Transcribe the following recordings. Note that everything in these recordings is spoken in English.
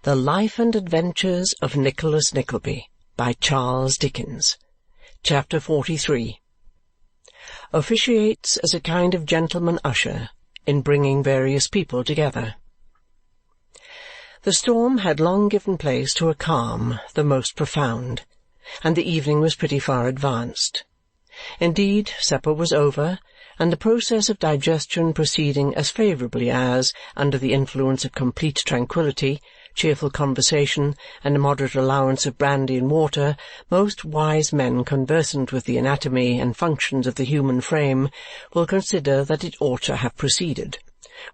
The Life and Adventures of Nicholas Nickleby by Charles Dickens. Chapter 43. Officiates as a kind of gentleman usher in bringing various people together. The storm had long given place to a calm the most profound, and the evening was pretty far advanced. Indeed, supper was over, and the process of digestion proceeding as favourably as, under the influence of complete tranquillity, cheerful conversation, and a moderate allowance of brandy and water, most wise men conversant with the anatomy and functions of the human frame will consider that it ought to have proceeded,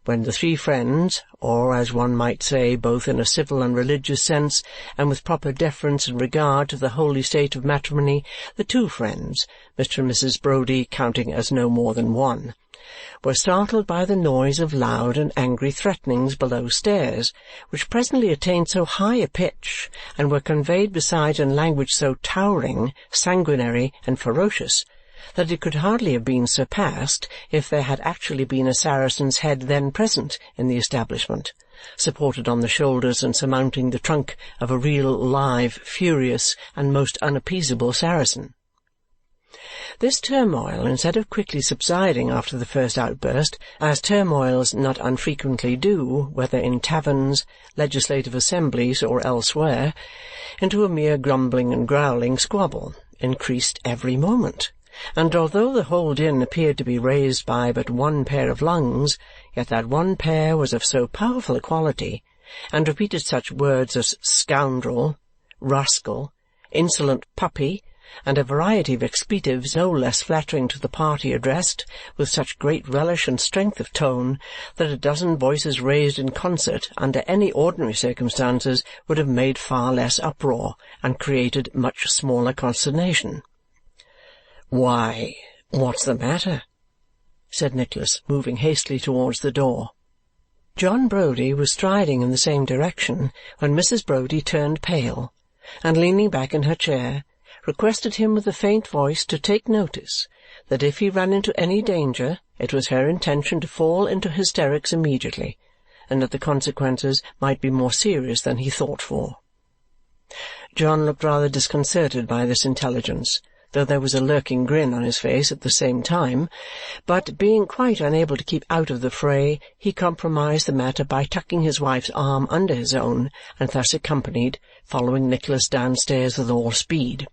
when the three friends, or, as one might say, both in a civil and religious sense, and with proper deference and regard to the holy state of matrimony, the two friends, Mr. and Mrs. Brody counting as no more than one, were startled by the noise of loud and angry threatenings below stairs, which presently attained so high a pitch, and were conveyed besides in language so towering, sanguinary, and ferocious, that it could hardly have been surpassed if there had actually been a Saracen's head then present in the establishment, supported on the shoulders and surmounting the trunk of a real, live, furious, and most unappeasable Saracen. This turmoil, instead of quickly subsiding after the first outburst, as turmoils not unfrequently do, whether in taverns, legislative assemblies, or elsewhere, into a mere grumbling and growling squabble, increased every moment. And although the whole din appeared to be raised by but one pair of lungs, yet that one pair was of so powerful a quality, and repeated such words as scoundrel, rascal, insolent puppy, and a variety of expletives no less flattering to the party addressed, with such great relish and strength of tone, that a dozen voices raised in concert under any ordinary circumstances would have made far less uproar, and created much smaller consternation. "Why, what's the matter?" said Nicholas, moving hastily towards the door. John Brody was striding in the same direction when Mrs. Brody turned pale, and leaning back in her chair, requested him with a faint voice to take notice that if he ran into any danger it was her intention to fall into hysterics immediately, and that the consequences might be more serious than he thought for. John looked rather disconcerted by this intelligence, though there was a lurking grin on his face at the same time, but being quite unable to keep out of the fray, he compromised the matter by tucking his wife's arm under his own, and thus accompanied, following Nicholas downstairs with all speed.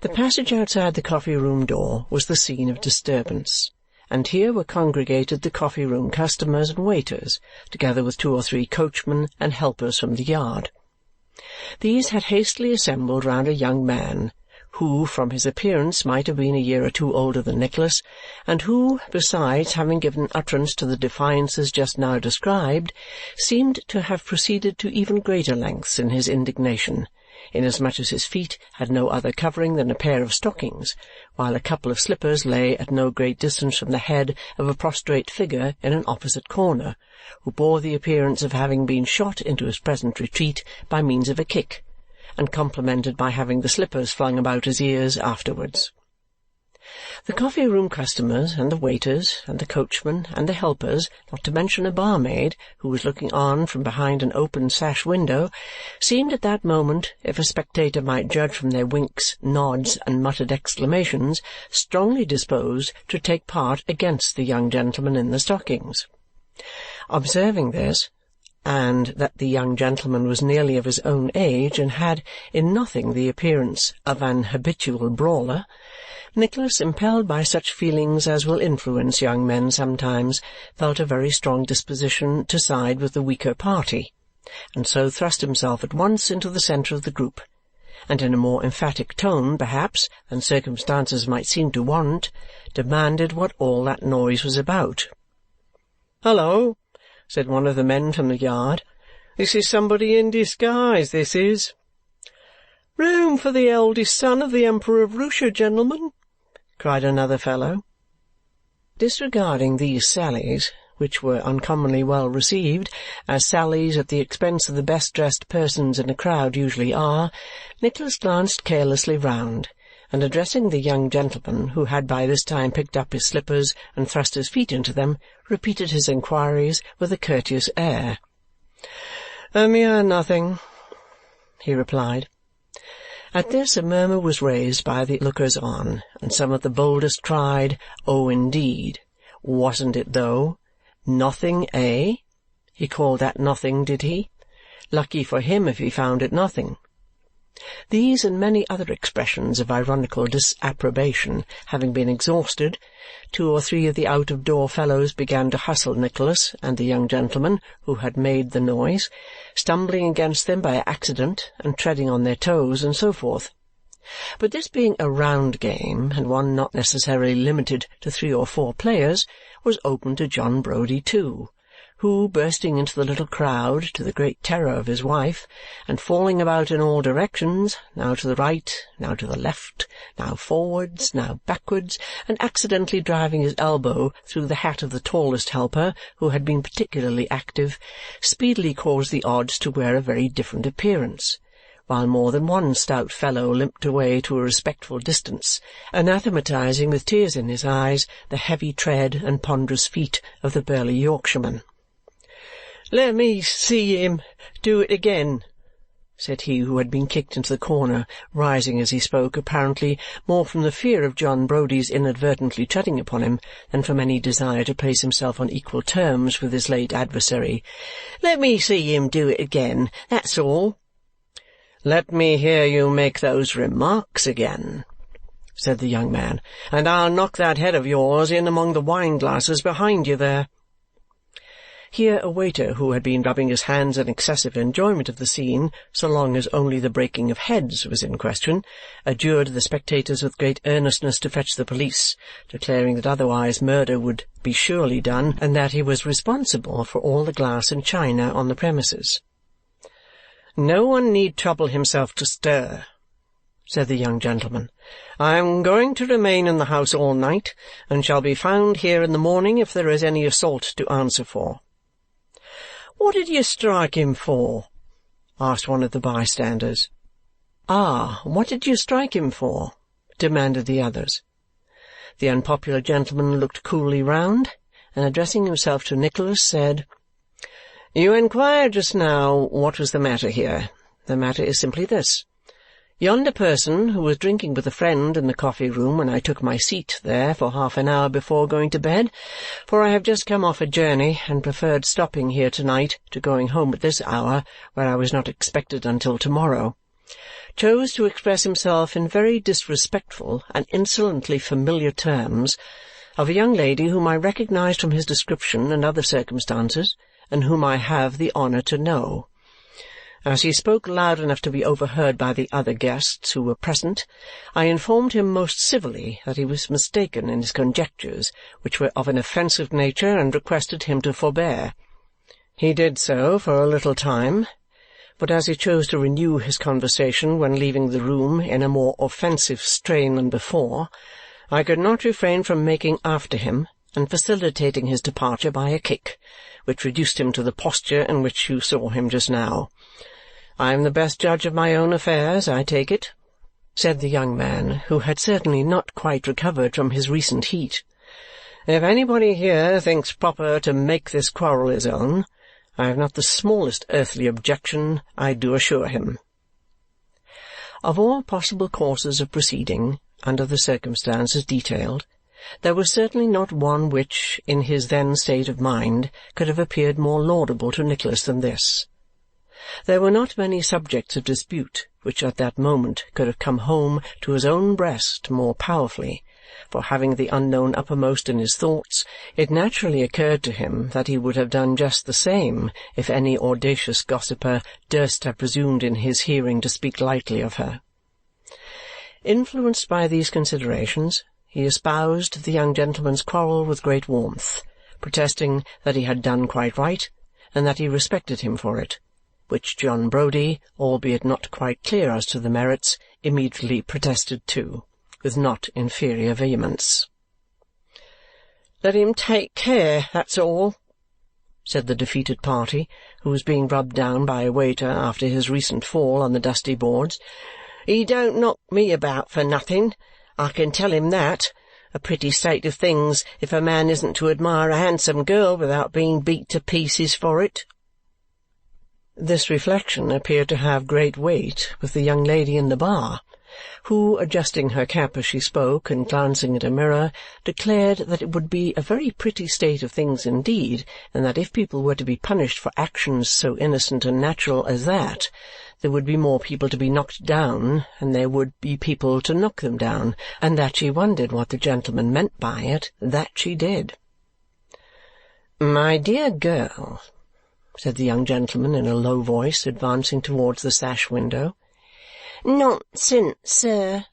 The passage outside the coffee-room door was the scene of disturbance, and here were congregated the coffee-room customers and waiters, together with 2 or 3 coachmen and helpers from the yard. These had hastily assembled round a young man, who, from his appearance, might have been a year or 2 older than Nicholas, and who, besides having given utterance to the defiances just now described, seemed to have proceeded to even greater lengths in his indignation, inasmuch as his feet had no other covering than a pair of stockings, while a couple of slippers lay at no great distance from the head of a prostrate figure in an opposite corner, who bore the appearance of having been shot into his present retreat by means of a kick, and complimented by having the slippers flung about his ears afterwards. The coffee-room customers, and the waiters, and the coachmen, and the helpers, not to mention a barmaid, who was looking on from behind an open sash window, seemed at that moment, if a spectator might judge from their winks, nods, and muttered exclamations, strongly disposed to take part against the young gentleman in the stockings. Observing this, and that the young gentleman was nearly of his own age and had in nothing the appearance of an habitual brawler, Nicholas, impelled by such feelings as will influence young men sometimes, felt a very strong disposition to side with the weaker party, and so thrust himself at once into the centre of the group, and in a more emphatic tone, perhaps, than circumstances might seem to warrant, demanded what all that noise was about. "Hullo!" said one of the men from the yard. "This is somebody in disguise, this is." "Room for the eldest son of the Emperor of Russia, gentlemen," cried another fellow. Disregarding these sallies, which were uncommonly well received, as sallies at the expense of the best-dressed persons in a crowd usually are, Nicholas glanced carelessly round, and addressing the young gentleman, who had by this time picked up his slippers and thrust his feet into them, repeated his inquiries with a courteous air. "A mere nothing," he replied. At this a murmur was raised by the lookers-on, and some of the boldest cried, "Oh, indeed! Wasn't it, though? Nothing, eh? He called that nothing, did he? Lucky for him if he found it nothing." These and many other expressions of ironical disapprobation having been exhausted, 2 or 3 of the out-of-door fellows began to hustle Nicholas and the young gentleman who had made the noise, stumbling against them by accident and treading on their toes, and so forth. But this being a round game, and one not necessarily limited to 3 or 4 players, was open to John Browdie too, who, bursting into the little crowd to the great terror of his wife, and falling about in all directions, now to the right, now to the left, now forwards, now backwards, and accidentally driving his elbow through the hat of the tallest helper, who had been particularly active, speedily caused the odds to wear a very different appearance, while more than one stout fellow limped away to a respectful distance, anathematizing with tears in his eyes the heavy tread and ponderous feet of the burly Yorkshireman. "Let me see him do it again," said he who had been kicked into the corner, rising as he spoke, apparently more from the fear of John Browdie's inadvertently treading upon him than from any desire to place himself on equal terms with his late adversary. "Let me see him do it again, that's all." "Let me hear you make those remarks again," said the young man, "and I'll knock that head of yours in among the wine-glasses behind you there." Here a waiter, who had been rubbing his hands in excessive enjoyment of the scene, so long as only the breaking of heads was in question, adjured the spectators with great earnestness to fetch the police, declaring that otherwise murder would be surely done, and that he was responsible for all the glass and china on the premises. "No one need trouble himself to stir," said the young gentleman. "I am going to remain in the house all night, and shall be found here in the morning if there is any assault to answer for." "What did you strike him for?" asked one of the bystanders. "Ah, what did you strike him for?" demanded the others. The unpopular gentleman looked coolly round, and addressing himself to Nicholas, said, "You inquired just now what was the matter here. The matter is simply this. Yonder person, who was drinking with a friend in the coffee-room when I took my seat there for half an hour before going to bed, for I have just come off a journey and preferred stopping here to-night to going home at this hour, where I was not expected until to-morrow, chose to express himself in very disrespectful and insolently familiar terms of a young lady whom I recognized from his description and other circumstances, and whom I have the honour to know. As he spoke loud enough to be overheard by the other guests who were present, I informed him most civilly that he was mistaken in his conjectures, which were of an offensive nature, and requested him to forbear. He did so for a little time, but as he chose to renew his conversation when leaving the room in a more offensive strain than before, I could not refrain from making after him and facilitating his departure by a kick, which reduced him to the posture in which you saw him just now. I am the best judge of my own affairs, I take it," said the young man, who had certainly not quite recovered from his recent heat. "If anybody here thinks proper to make this quarrel his own, I have not the smallest earthly objection, I do assure him." Of all possible courses of proceeding, under the circumstances detailed, there was certainly not one which, in his then state of mind, could have appeared more laudable to Nicholas than this. There were not many subjects of dispute which at that moment could have come home to his own breast more powerfully, for having the unknown uppermost in his thoughts, it naturally occurred to him that he would have done just the same if any audacious gossiper durst have presumed in his hearing to speak lightly of her. Influenced by these considerations, he espoused the young gentleman's quarrel with great warmth, protesting that he had done quite right and that he respected him for it, which John Browdie, albeit not quite clear as to the merits, immediately protested too, with not inferior vehemence. "Let him take care, that's all," said the defeated party, who was being rubbed down by a waiter after his recent fall on the dusty boards. "He don't knock me about for nothing, I can tell him that. A pretty state of things if a man isn't to admire a handsome girl without being beat to pieces for it." This reflection appeared to have great weight with the young lady in the bar, who, adjusting her cap as she spoke and glancing at a mirror, declared that it would be a very pretty state of things indeed, and that if people were to be punished for actions so innocent and natural as that, there would be more people to be knocked down than there would be people to knock them down, and that she wondered what the gentleman meant by it, that she did. "My dear girl," said the young gentleman in a low voice, advancing towards the sash window. "Nonsense, sir,"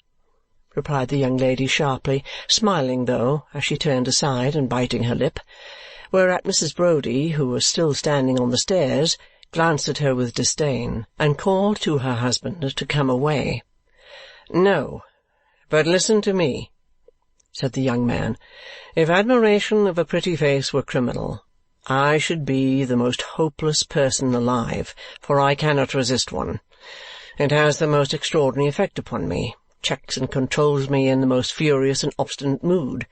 replied the young lady sharply, smiling though, as she turned aside and biting her lip, whereat Mrs. Brody, who was still standing on the stairs, glanced at her with disdain and called to her husband to come away. "No, but listen to me," said the young man. "If admiration of a pretty face were criminal, I should be the most hopeless person alive, for I cannot resist one. It has the most extraordinary effect upon me, checks and controls me in the most furious and obstinate mood.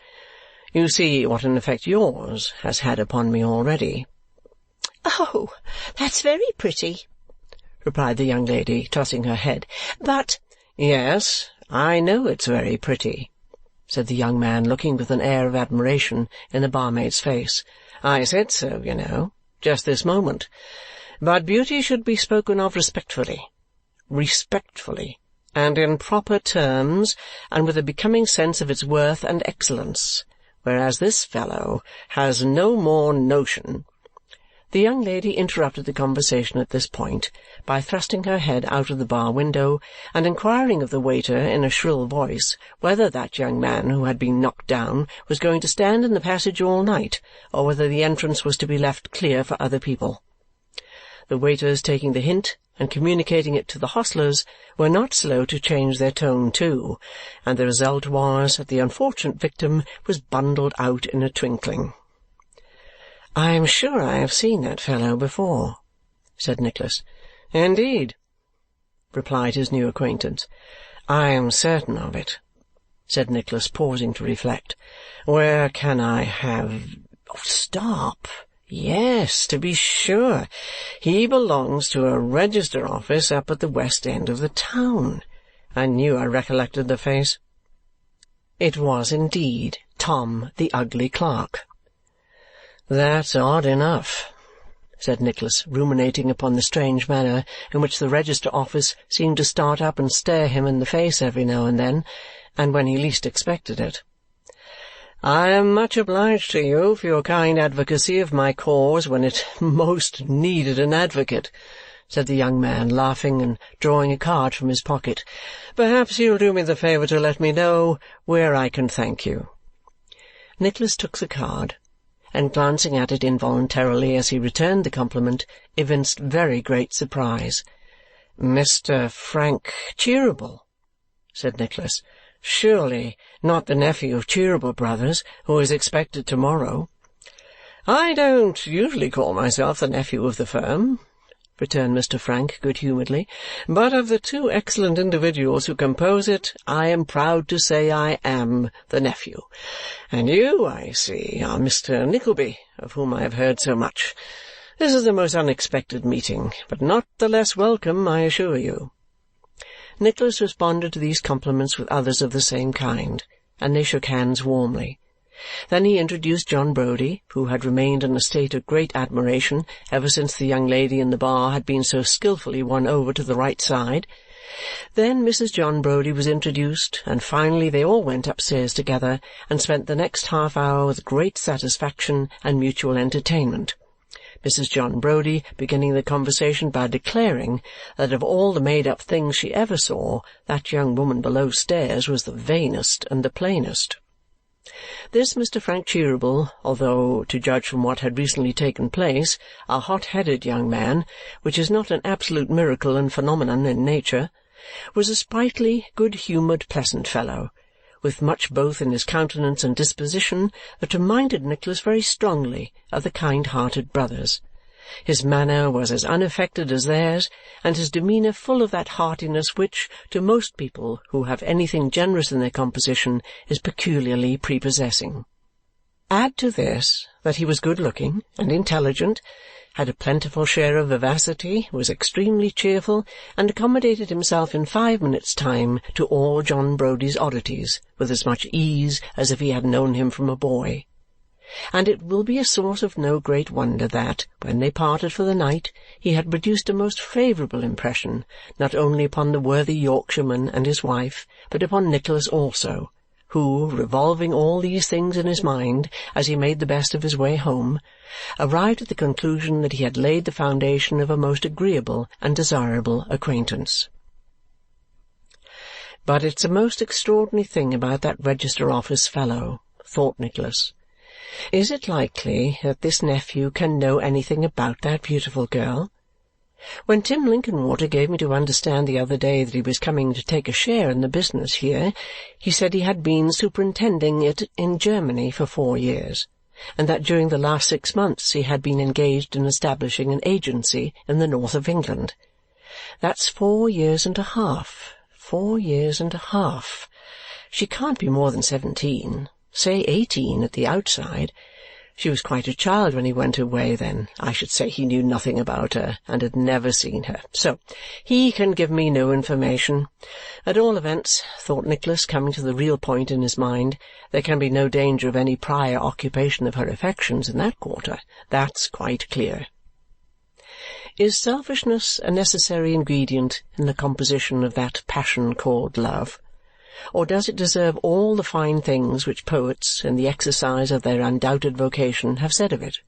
You see what an effect yours has had upon me already." "Oh, that's very pretty," replied the young lady, tossing her head. "But—" "Yes, I know it's very pretty," said the young man, looking with an air of admiration in the barmaid's face. "I said so, you know, just this moment. But beauty should be spoken of respectfully, and in proper terms, and with a becoming sense of its worth and excellence, whereas this fellow has no more notion—" The young lady interrupted the conversation at this point by thrusting her head out of the bar window and inquiring of the waiter in a shrill voice whether that young man who had been knocked down was going to stand in the passage all night, or whether the entrance was to be left clear for other people. The waiters, taking the hint and communicating it to the hostlers, were not slow to change their tone too, and the result was that the unfortunate victim was bundled out in a twinkling. "I am sure I have seen that fellow before," said Nicholas. "Indeed?" replied his new acquaintance. "I am certain of it," said Nicholas, pausing to reflect. "Where can I have— Stop! Yes, to be sure. He belongs to a register office up at the west end of the town. I knew I recollected the face." It was indeed Tom the ugly clerk. "That's odd enough," said Nicholas, ruminating upon the strange manner in which the register office seemed to start up and stare him in the face every now and then, and when he least expected it. "I am much obliged to you for your kind advocacy of my cause when it most needed an advocate," said the young man, laughing and drawing a card from his pocket. "Perhaps you'll do me the favour to let me know where I can thank you." Nicholas took the card, and glancing at it involuntarily as he returned the compliment, evinced very great surprise. "Mr. Frank Cheeryble," said Nicholas. "Surely not the nephew of Cheeryble Brothers, who is expected to-morrow?" "I don't usually call myself the nephew of the firm," returned Mr. Frank good-humouredly, "but of the two excellent individuals who compose it, I am proud to say I am the nephew. And you, I see, are Mr. Nickleby, of whom I have heard so much. This is a most unexpected meeting, but not the less welcome, I assure you." Nicholas responded to these compliments with others of the same kind, and they shook hands warmly. Then he introduced John Brody, who had remained in a state of great admiration ever since the young lady in the bar had been so skilfully won over to the right side. Then Mrs. John Brody was introduced, and finally they all went upstairs together and spent the next half-hour with great satisfaction and mutual entertainment. Mrs. John Brody beginning the conversation by declaring that of all the made-up things she ever saw, that young woman below stairs was the vainest and the plainest. This Mr. Frank Cheeryble, although, to judge from what had recently taken place, a hot-headed young man, which is not an absolute miracle and phenomenon in nature, was a sprightly, good-humoured, pleasant fellow, with much both in his countenance and disposition that reminded Nicholas very strongly of the kind-hearted brothers. His manner was as unaffected as theirs, and his demeanour full of that heartiness which, to most people who have anything generous in their composition, is peculiarly prepossessing. Add to this that he was good-looking and intelligent, had a plentiful share of vivacity, was extremely cheerful, and accommodated himself in 5 minutes' time to all John Brody's oddities with as much ease as if he had known him from a boy. And it will be a source of no great wonder that, when they parted for the night, he had produced a most favourable impression, not only upon the worthy Yorkshireman and his wife, but upon Nicholas also, who, revolving all these things in his mind as he made the best of his way home, arrived at the conclusion that he had laid the foundation of a most agreeable and desirable acquaintance. "But it's a most extraordinary thing about that Register Office fellow," thought Nicholas. "Is it likely that this nephew can know anything about that beautiful girl? When Tim Linkinwater gave me to understand the other day that he was coming to take a share in the business here, he said he had been superintending it in Germany for 4 years, and that during the last 6 months he had been engaged in establishing an agency in the north of England. That's 4 years and a half. 4 years and a half. She can't be more than 17, say 18 at the outside. She was quite a child when he went away then. I should say he knew nothing about her and had never seen her. So he can give me no information. At all events, thought Nicholas, coming to the real point in his mind, there can be no danger of any prior occupation of her affections in that quarter. That's quite clear. Is selfishness a necessary ingredient in the composition of that passion called love? Or does it deserve all the fine things which poets, in the exercise of their undoubted vocation, have said of it?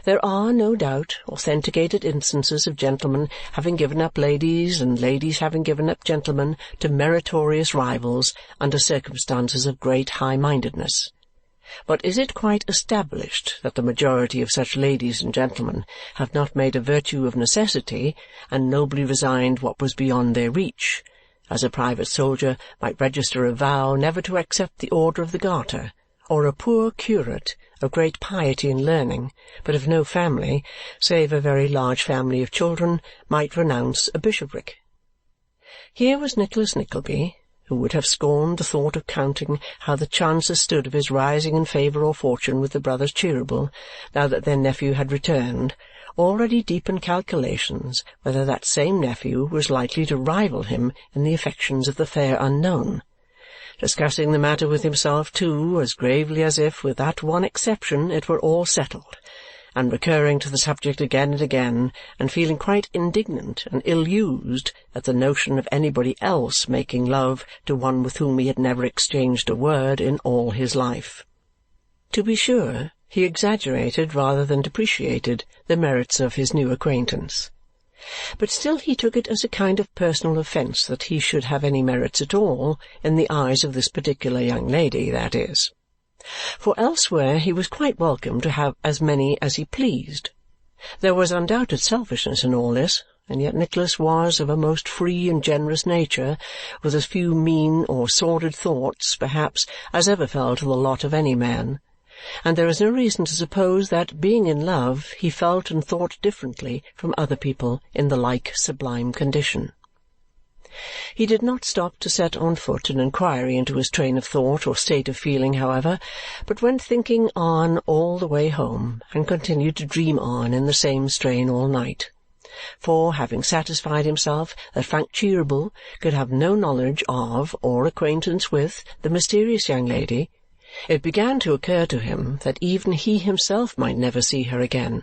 There are, no doubt, authenticated instances of gentlemen having given up ladies and ladies having given up gentlemen to meritorious rivals under circumstances of great high-mindedness. But is it quite established that the majority of such ladies and gentlemen have not made a virtue of necessity and nobly resigned what was beyond their reach, as a private soldier might register a vow never to accept the Order of the Garter, or a poor curate of great piety and learning, but of no family, save a very large family of children, might renounce a bishopric? Here was Nicholas Nickleby, who would have scorned the thought of counting how the chances stood of his rising in favour or fortune with the brothers Cheeryble, now that their nephew had returned, already deep in calculations whether that same nephew was likely to rival him in the affections of the fair unknown, discussing the matter with himself, too, as gravely as if, with that one exception, it were all settled, and recurring to the subject again and again, and feeling quite indignant and ill-used at the notion of anybody else making love to one with whom he had never exchanged a word in all his life. To be sure, he exaggerated rather than depreciated the merits of his new acquaintance, but still he took it as a kind of personal offence that he should have any merits at all in the eyes of this particular young lady, that is. For elsewhere he was quite welcome to have as many as he pleased. There was undoubted selfishness in all this, and yet Nicholas was of a most free and generous nature, with as few mean or sordid thoughts, perhaps, as ever fell to the lot of any man, and there is no reason to suppose that, being in love, he felt and thought differently from other people in the like sublime condition. He did not stop to set on foot an inquiry into his train of thought or state of feeling, however, but went thinking on all the way home and continued to dream on in the same strain all night. For, having satisfied himself that Frank Cheeryble could have no knowledge of or acquaintance with the mysterious young lady, it began to occur to him that even he himself might never see her again,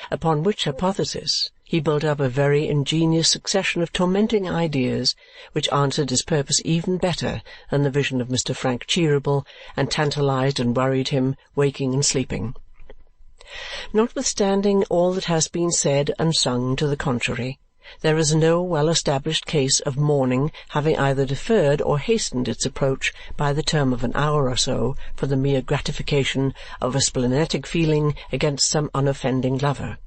upon which hypothesis he built up a very ingenious succession of tormenting ideas which answered his purpose even better than the vision of Mr. Frank Cheeryble, and tantalized and worried him, waking and sleeping. Notwithstanding all that has been said and sung to the contrary, there is no well-established case of morning having either deferred or hastened its approach by the term of an hour or so for the mere gratification of a splenetic feeling against some unoffending lover.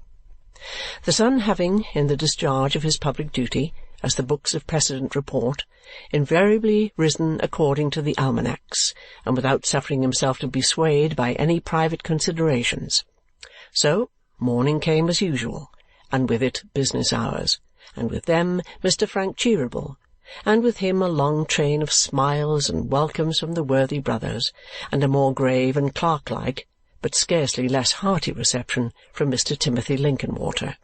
The sun having, in the discharge of his public duty, as the books of precedent report, invariably risen according to the almanacs, and without suffering himself to be swayed by any private considerations. So, morning came as usual, and with it business hours, and with them Mr. Frank Cheeryble, and with him a long train of smiles and welcomes from the worthy brothers, and a more grave and clerk-like, but scarcely less hearty reception from Mr. Timothy Linkinwater.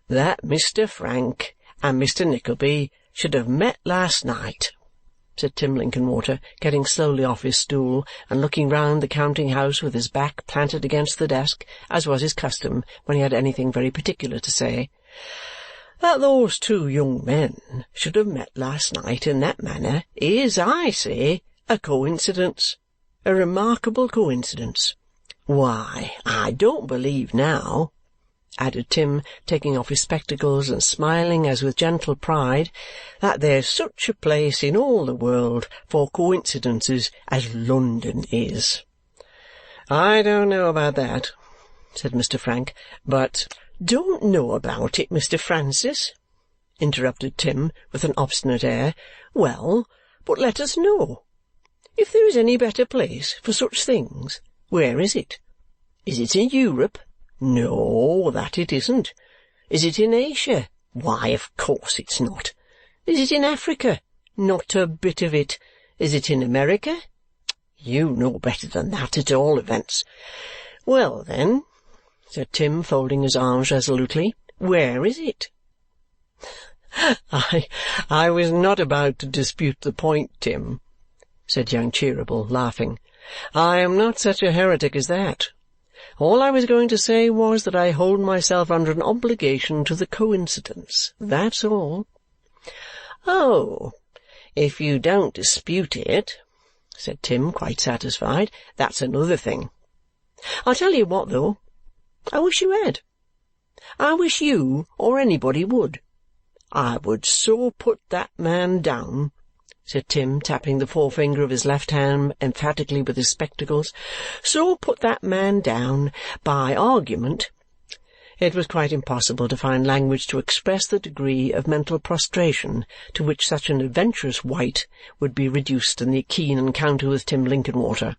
"That Mr. Frank and Mr. Nickleby should have met last night," said Tim Linkinwater, getting slowly off his stool and looking round the counting-house with his back planted against the desk, as was his custom when he had anything very particular to say. "That those two young men should have met last night in that manner is, I say, a coincidence, a remarkable coincidence. Why, I don't believe now," added Tim, taking off his spectacles and smiling as with gentle pride, "that there's such a place in all the world for coincidences as London is." "I don't know about that," said Mr. Frank, "but—" "Don't know about it, Mr. Francis?" interrupted Tim with an obstinate air. "Well, but let us know. If there is any better place for such things, where is it? Is it in Europe? No, that it isn't. Is it in Asia? Why, of course it's not. Is it in Africa? Not a bit of it. Is it in America? You know better than that, at all events. Well, then," said Tim, folding his arms resolutely, "where is it?" I was not about to dispute the point, Tim," said young Cheeryble, laughing. "I am not such a heretic as that. All I was going to say was that I hold myself under an obligation to the coincidence. That's all." "Oh, if you don't dispute it," said Tim, quite satisfied, "that's another thing. I'll tell you what, though. I wish you had. I wish you or anybody would. I would so put that man down," said Tim, tapping the forefinger of his left hand emphatically with his spectacles, "so put that man down by argument." It was quite impossible to find language to express the degree of mental prostration to which such an adventurous wight would be reduced in the keen encounter with Tim Linkinwater.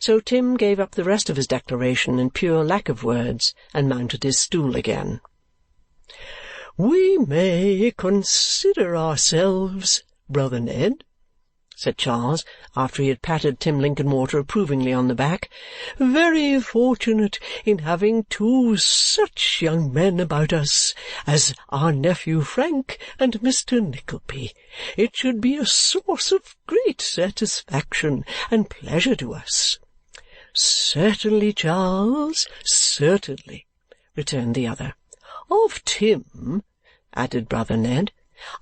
So Tim gave up the rest of his declaration in pure lack of words and mounted his stool again. "We may consider ourselves, brother Ned," said Charles, after he had patted Tim Linkinwater approvingly on the back, "very fortunate in having two such young men about us as our nephew Frank and Mr. Nickleby. It should be a source of great satisfaction and pleasure to us." "Certainly, Charles, certainly," returned the other. "Of Tim," added brother Ned,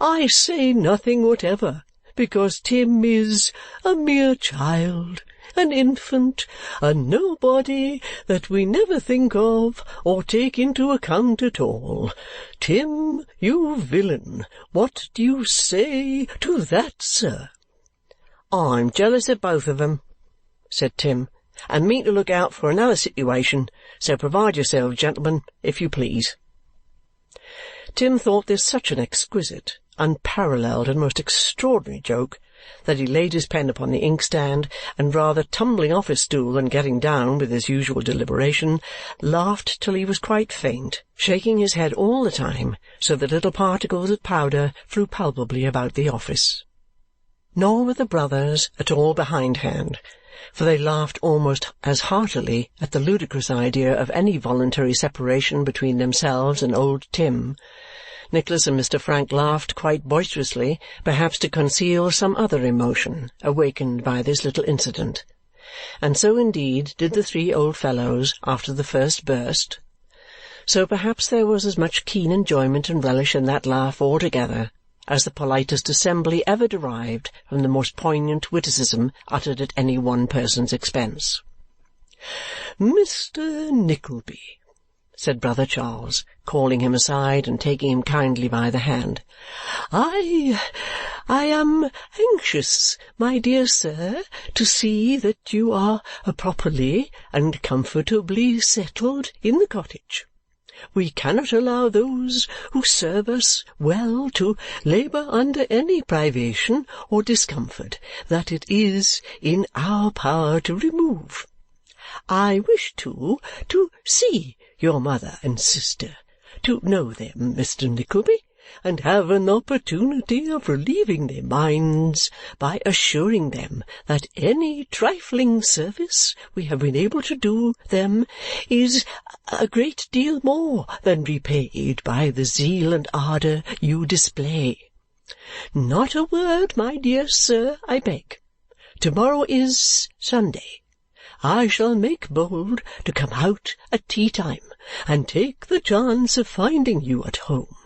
"I say nothing whatever, because Tim is a mere child, an infant, a nobody that we never think of or take into account at all. Tim, you villain, what do you say to that, sir?" "I'm jealous of both of 'em," said Tim, "and mean to look out for another situation, so provide yourselves, gentlemen, if you please." Tim thought this such an exquisite, unparalleled, and most extraordinary joke that he laid his pen upon the inkstand and, rather tumbling off his stool than getting down with his usual deliberation, laughed till he was quite faint, shaking his head all the time so that little particles of powder flew palpably about the office. Nor were the brothers at all behindhand, for they laughed almost as heartily at the ludicrous idea of any voluntary separation between themselves and old Tim. Nicholas and Mr. Frank laughed quite boisterously, perhaps to conceal some other emotion awakened by this little incident. And so indeed did the three old fellows after the first burst. So perhaps there was as much keen enjoyment and relish in that laugh altogether as the politest assembly ever derived from the most poignant witticism uttered at any one person's expense. "Mr. Nickleby," said brother Charles, calling him aside and taking him kindly by the hand, I am anxious, my dear sir, to see that you are properly and comfortably settled in the cottage. We cannot allow those who serve us well to labour under any privation or discomfort that it is in our power to remove. I wish, too, to see your mother and sister, to know them, Mr. Nickleby, and have an opportunity of relieving their minds by assuring them that any trifling service we have been able to do them is a great deal more than repaid by the zeal and ardour you display. Not a word, my dear sir, I beg. To-morrow is Sunday. I shall make bold to come out at tea-time and take the chance of finding you at home.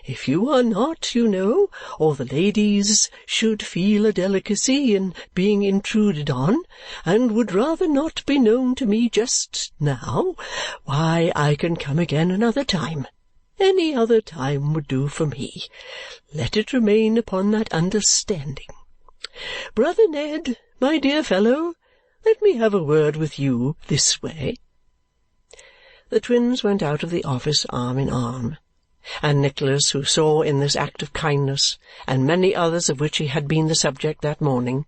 If you are not, you know, or the ladies should feel a delicacy in being intruded on, and would rather not be known to me just now, why, I can come again another time. Any other time would do for me. Let it remain upon that understanding. Brother Ned, my dear fellow, let me have a word with you this way." The twins went out of the office arm in arm, and Nicholas, who saw in this act of kindness, and many others of which he had been the subject that morning,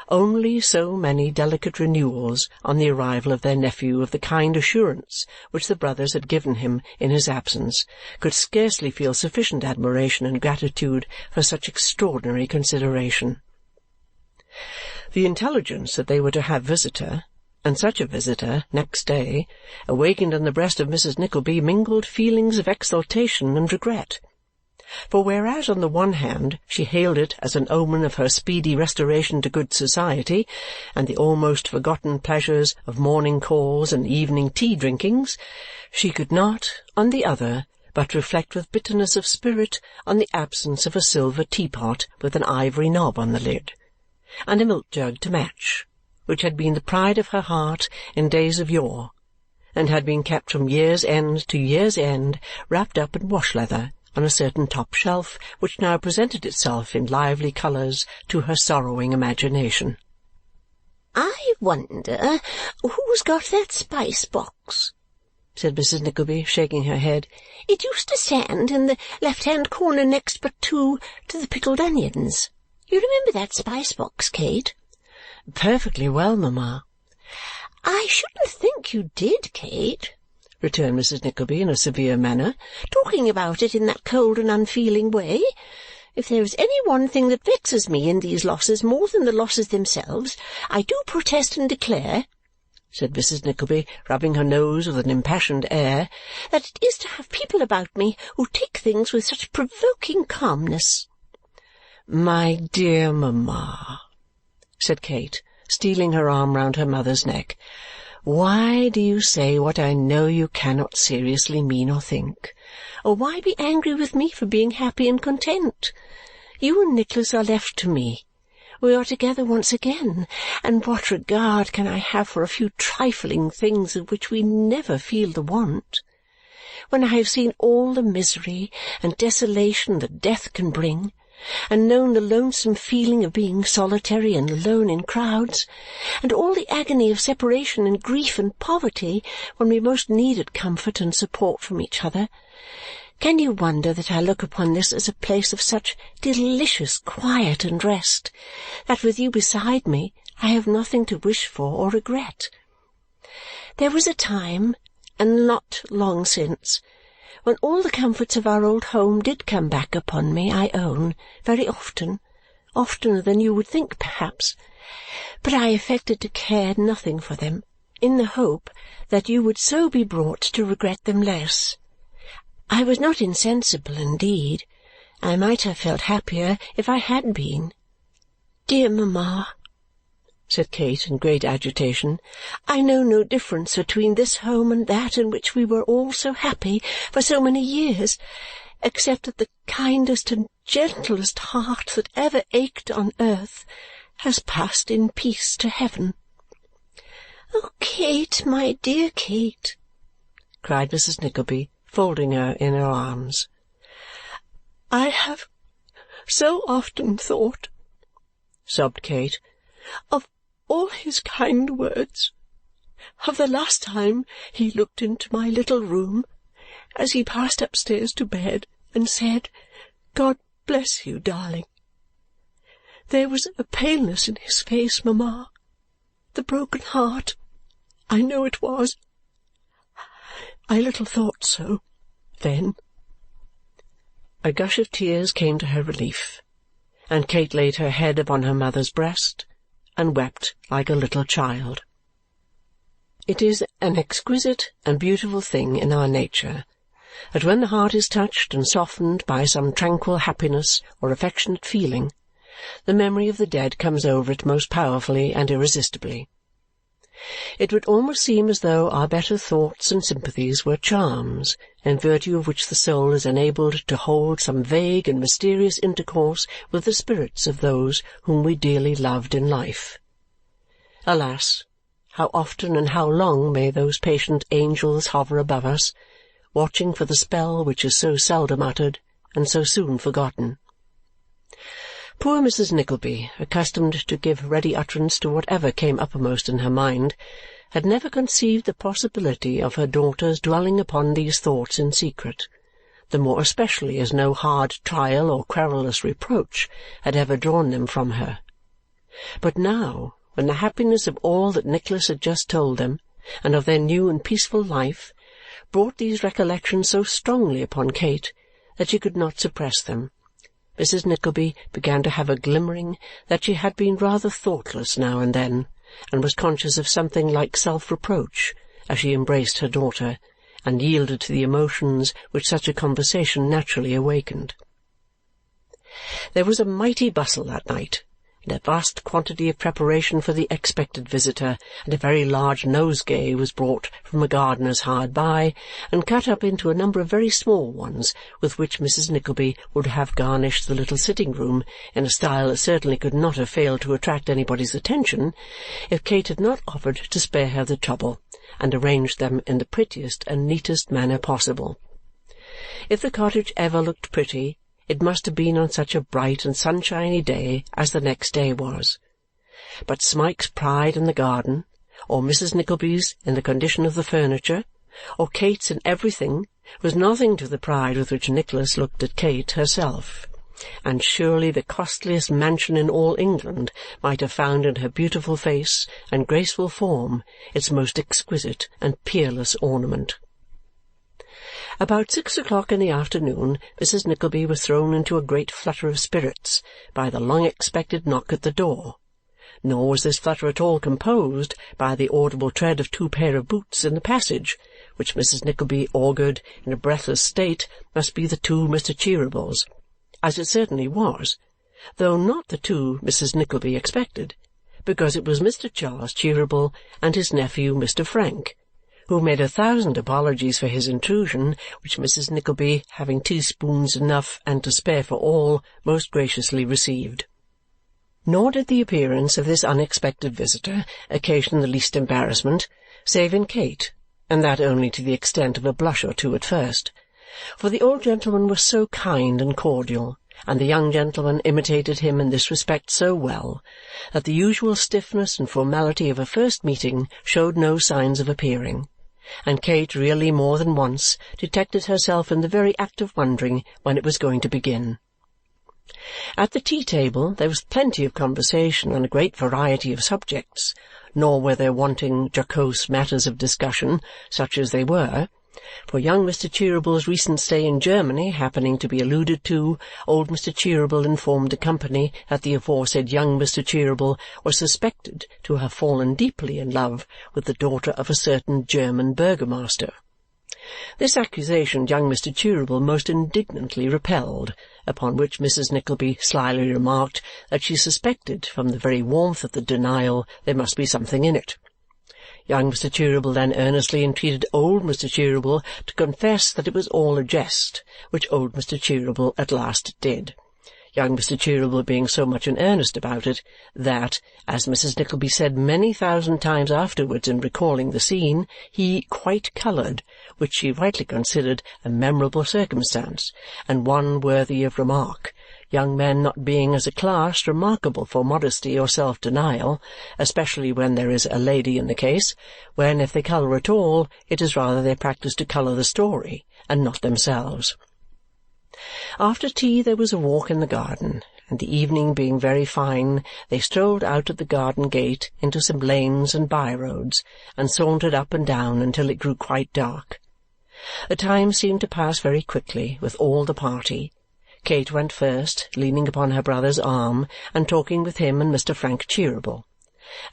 only so many delicate renewals on the arrival of their nephew of the kind assurance which the brothers had given him in his absence, could scarcely feel sufficient admiration and gratitude for such extraordinary consideration. The intelligence that they were to have visitor, and such a visitor, next day, awakened in the breast of Mrs. Nickleby mingled feelings of exultation and regret. For whereas on the one hand she hailed it as an omen of her speedy restoration to good society and the almost forgotten pleasures of morning calls and evening tea-drinkings, she could not, on the other, but reflect with bitterness of spirit on the absence of a silver teapot with an ivory knob on the lid, and a milk-jug to match, which had been the pride of her heart in days of yore, and had been kept from year's end to year's end wrapped up in wash-leather on a certain top shelf which now presented itself in lively colours to her sorrowing imagination. "I wonder who's got that spice-box," said Mrs. Nickleby, shaking her head. "It used to stand in the left-hand corner next but two to the pickled onions. You remember that spice-box, Kate?" "Perfectly well, mamma." "I shouldn't think you did, Kate," returned Mrs. Nickleby in a severe manner, "talking about it in that cold and unfeeling way. If there is any one thing that vexes me in these losses more than the losses themselves, I do protest and declare," said Mrs. Nickleby, rubbing her nose with an impassioned air, "that it is to have people about me who take things with such provoking calmness." "My dear mamma," said Kate, stealing her arm round her mother's neck, "why do you say what I know you cannot seriously mean or think? Or why be angry with me for being happy and content? You and Nicholas are left to me. We are together once again, and what regard can I have for a few trifling things of which we never feel the want? When I have seen all the misery and desolation that death can bring, and known the lonesome feeling of being solitary and alone in crowds, and all the agony of separation and grief and poverty when we most needed comfort and support from each other, can you wonder that I look upon this as a place of such delicious quiet and rest that with you beside me I have nothing to wish for or regret? There was a time, and not long since, when all the comforts of our old home did come back upon me, I own, very often, oftener than you would think perhaps, but I affected to care nothing for them, in the hope that you would so be brought to regret them less. I was not insensible, indeed. I might have felt happier if I had been. Dear mamma," said Kate in great agitation, "I know no difference between this home and that in which we were all so happy for so many years, except that the kindest and gentlest heart that ever ached on earth has passed in peace to heaven." "Oh, Kate, my dear Kate!" cried Mrs. Nickleby, folding her in her arms. "I have so often thought," sobbed Kate, "of all his kind words, of the last time he looked into my little room as he passed upstairs to bed and said, 'God bless you, darling.' There was a paleness in his face, mamma, the broken heart. I know it was. I little thought so then." A gush of tears came to her relief, and Kate laid her head upon her mother's breast and wept like a little child. It is an exquisite and beautiful thing in our nature that when the heart is touched and softened by some tranquil happiness or affectionate feeling, the memory of the dead comes over it most powerfully and irresistibly. It would almost seem as though our better thoughts and sympathies were charms, in virtue of which the soul is enabled to hold some vague and mysterious intercourse with the spirits of those whom we dearly loved in life. Alas, how often and how long may those patient angels hover above us, watching for the spell which is so seldom uttered and so soon forgotten! Poor Mrs. Nickleby, accustomed to give ready utterance to whatever came uppermost in her mind, had never conceived the possibility of her daughter's dwelling upon these thoughts in secret, the more especially as no hard trial or querulous reproach had ever drawn them from her. But now, when the happiness of all that Nicholas had just told them, and of their new and peaceful life, brought these recollections so strongly upon Kate that she could not suppress them, Mrs. Nickleby began to have a glimmering that she had been rather thoughtless now and then, and was conscious of something like self-reproach as she embraced her daughter and yielded to the emotions which such a conversation naturally awakened. There was a mighty bustle that night, and a vast quantity of preparation for the expected visitor, and a very large nosegay was brought from a gardener's hard by and cut up into a number of very small ones, with which Mrs. Nickleby would have garnished the little sitting-room in a style that certainly could not have failed to attract anybody's attention if Kate had not offered to spare her the trouble and arranged them in the prettiest and neatest manner possible. If the cottage ever looked pretty, it must have been on such a bright and sunshiny day as the next day was. But Smike's pride in the garden, or Mrs. Nickleby's in the condition of the furniture, or Kate's in everything, was nothing to the pride with which Nicholas looked at Kate herself, and surely the costliest mansion in all England might have found in her beautiful face and graceful form its most exquisite and peerless ornament. About 6 o'clock in the afternoon, Mrs. Nickleby was thrown into a great flutter of spirits by the long-expected knock at the door, nor was this flutter at all composed by the audible tread of 2 pair of boots in the passage, which Mrs. Nickleby augured in a breathless state must be the 2 Mr. Cheerybles, as it certainly was, though not the 2 Mrs. Nickleby expected, because it was Mr. Charles Cheeryble and his nephew Mr. Frank, who made 1,000 apologies for his intrusion, which Mrs. Nickleby, having teaspoons enough and to spare for all, most graciously received. Nor did the appearance of this unexpected visitor occasion the least embarrassment, save in Kate, and that only to the extent of a blush or two at first, for the old gentleman was so kind and cordial, and the young gentleman imitated him in this respect so well, that the usual stiffness and formality of a first meeting showed no signs of appearing, and Kate really more than once detected herself in the very act of wondering when it was going to begin. At the tea-table there was plenty of conversation on a great variety of subjects, nor were there wanting jocose matters of discussion, such as they were, for young Mr. Cheeryble's recent stay in Germany happening to be alluded to, old Mr. Cheeryble informed the company that the aforesaid young Mr. Cheeryble was suspected to have fallen deeply in love with the daughter of a certain German burgomaster. This accusation young Mr. Cheeryble most indignantly repelled, upon which Mrs. Nickleby slyly remarked that she suspected from the very warmth of the denial there must be something in it. Young Mr. Cheeryble then earnestly entreated old Mr. Cheeryble to confess that it was all a jest, which old Mr. Cheeryble at last did, young Mr. Cheeryble being so much in earnest about it that, as Mrs. Nickleby said many thousand times afterwards in recalling the scene, he quite coloured, which she rightly considered a memorable circumstance, and one worthy of remark, young men not being as a class remarkable for modesty or self-denial, especially when there is a lady in the case, when, if they colour at all, it is rather their practice to colour the story, and not themselves. After tea there was a walk in the garden, and the evening being very fine, they strolled out at the garden gate into some lanes and by-roads, and sauntered up and down until it grew quite dark. The time seemed to pass very quickly with all the party, Kate went first, leaning upon her brother's arm and talking with him and Mr. Frank Cheeryble,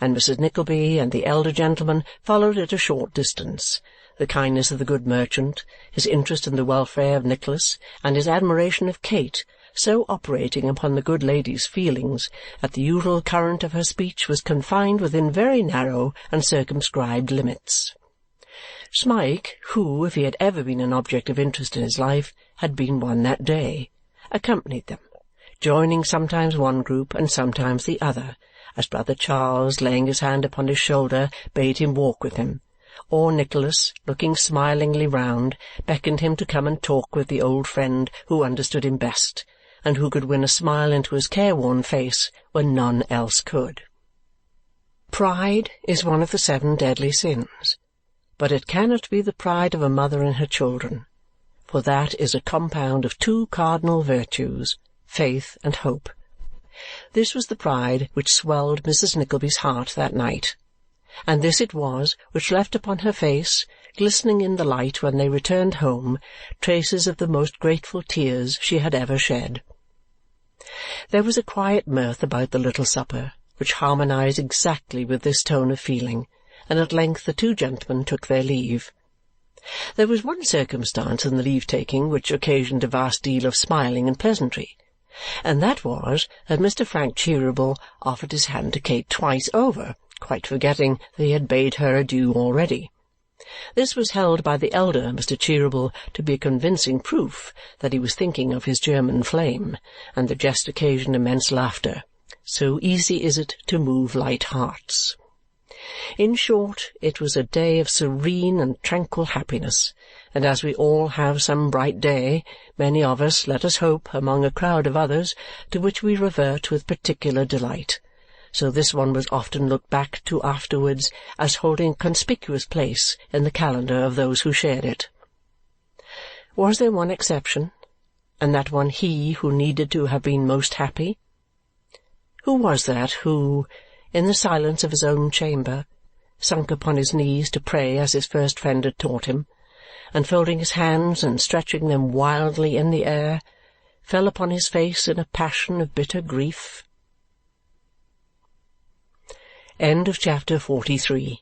and Mrs. Nickleby and the elder gentleman followed at a short distance, the kindness of the good merchant, his interest in the welfare of Nicholas, and his admiration of Kate, so operating upon the good lady's feelings that the usual current of her speech was confined within very narrow and circumscribed limits. Smike, who, if he had ever been an object of interest in his life, had been one that day, accompanied them, joining sometimes one group and sometimes the other, as brother Charles, laying his hand upon his shoulder, bade him walk with him, or Nicholas, looking smilingly round, beckoned him to come and talk with the old friend who understood him best, and who could win a smile into his careworn face when none else could. Pride is one of the 7 deadly sins, but it cannot be the pride of a mother in her children, for that is a compound of 2 cardinal virtues, faith and hope. This was the pride which swelled Mrs. Nickleby's heart that night, and this it was which left upon her face, glistening in the light when they returned home, traces of the most grateful tears she had ever shed. There was a quiet mirth about the little supper, which harmonized exactly with this tone of feeling, and at length the 2 gentlemen took their leave. There was one circumstance in the leave-taking which occasioned a vast deal of smiling and pleasantry, and that was that Mr. Frank Cheeryble offered his hand to Kate twice over, quite forgetting that he had bade her adieu already. This was held by the elder Mr. Cheeryble to be a convincing proof that he was thinking of his German flame, and the jest occasioned immense laughter. So easy is it to move light hearts. In short, it was a day of serene and tranquil happiness, and as we all have some bright day, many of us, let us hope, among a crowd of others, to which we revert with particular delight, so this one was often looked back to afterwards as holding a conspicuous place in the calendar of those who shared it. Was there one exception, and that one he who needed to have been most happy? Who was that who, in the silence of his own chamber, sunk upon his knees to pray as his first friend had taught him, and folding his hands and stretching them wildly in the air, fell upon his face in a passion of bitter grief? End of chapter 43.